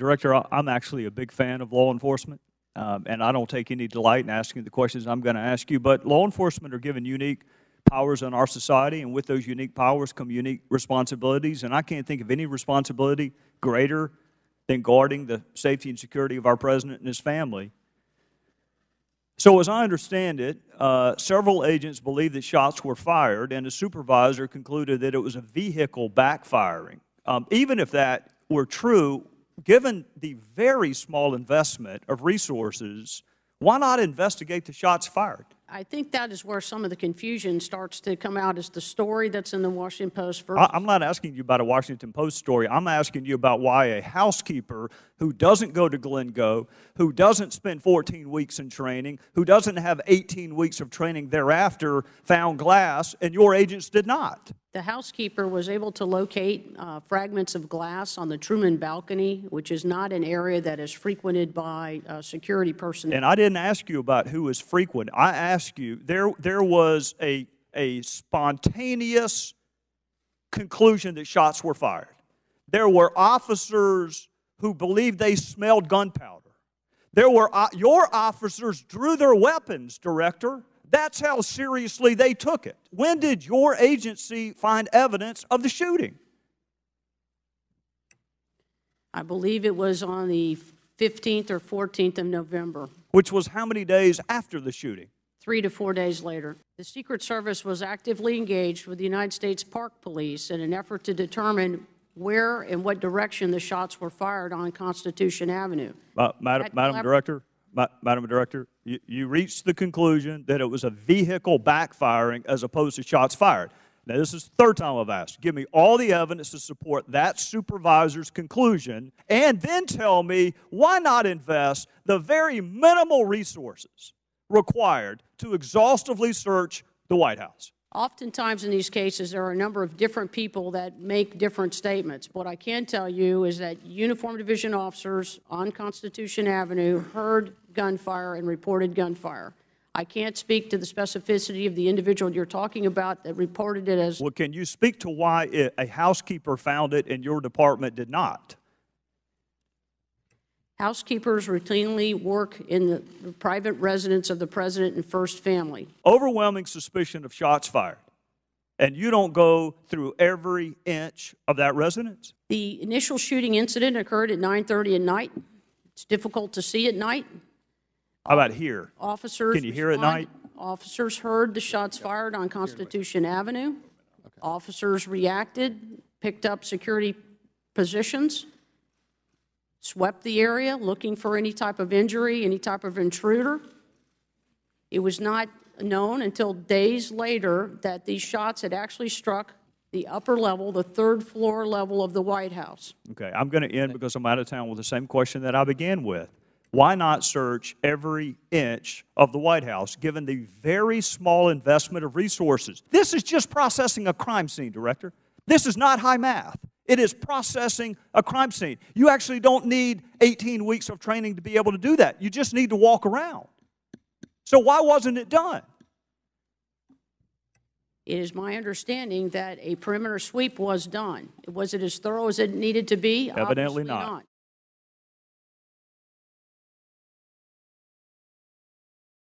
Director, I'm actually a big fan of law enforcement, and I don't take any delight in asking the questions I'm going to ask you, but law enforcement are given unique powers in our society, and with those unique powers come unique responsibilities, and I can't think of any responsibility greater than guarding the safety and security of our President and his family. So as I understand it, several agents believed that shots were fired, and a supervisor concluded that it was a vehicle backfiring. Even if that were true, given the very small investment of resources, why not investigate the shots fired? I think that is where some of the confusion starts to come out, is the story that's in the Washington Post versus... I'm not asking you about a Washington Post story. I'm asking you about why a housekeeper who doesn't go to Glencoe, who doesn't spend 14 weeks in training, who doesn't have 18 weeks of training thereafter, found glass, and your agents did not. The housekeeper was able to locate fragments of glass on the Truman balcony, which is not an area that is frequented by security personnel. And I didn't ask you about who is frequent. I asked you, there was a spontaneous conclusion that shots were fired. There were officers who believed they smelled gunpowder. Your officers drew their weapons, Director. That's how seriously they took it. When did your agency find evidence of the shooting? I believe it was on the 15th or 14th of November. Which was how many days after the shooting? 3 to 4 days later. The Secret Service was actively engaged with the United States Park Police in an effort to determine where and what direction the shots were fired on Constitution Avenue. Madam Director, you reached the conclusion that it was a vehicle backfiring as opposed to shots fired. Now, this is the third time I've asked. Give me all the evidence to support that supervisor's conclusion, and then tell me why not invest the very minimal resources required to exhaustively search the White House. Oftentimes in these cases, there are a number of different people that make different statements. What I can tell you is that Uniform Division officers on Constitution Avenue heard gunfire and reported gunfire. I can't speak to the specificity of the individual you're talking about that reported it as... Well, can you speak to why a housekeeper found it and your department did not? Housekeepers routinely work in the private residence of the President and First Family. Overwhelming suspicion of shots fired, and you don't go through every inch of that residence? The initial shooting incident occurred at 9:30 at night. It's difficult to see at night. How about here? Officers Can you hear at night? Officers heard the shots fired on Constitution Avenue. Okay. Officers reacted, picked up security positions, swept the area looking for any type of injury, any type of intruder. It was not known until days later that these shots had actually struck the upper level, the third floor level of the White House. Okay, I'm going to end because I'm out of town with the same question that I began with. Why not search every inch of the White House, given the very small investment of resources? This is just processing a crime scene, Director. This is not high math. It is processing a crime scene. You actually don't need 18 weeks of training to be able to do that. You just need to walk around. So why wasn't it done? It is my understanding that a perimeter sweep was done. Was it as thorough as it needed to be? Evidently not.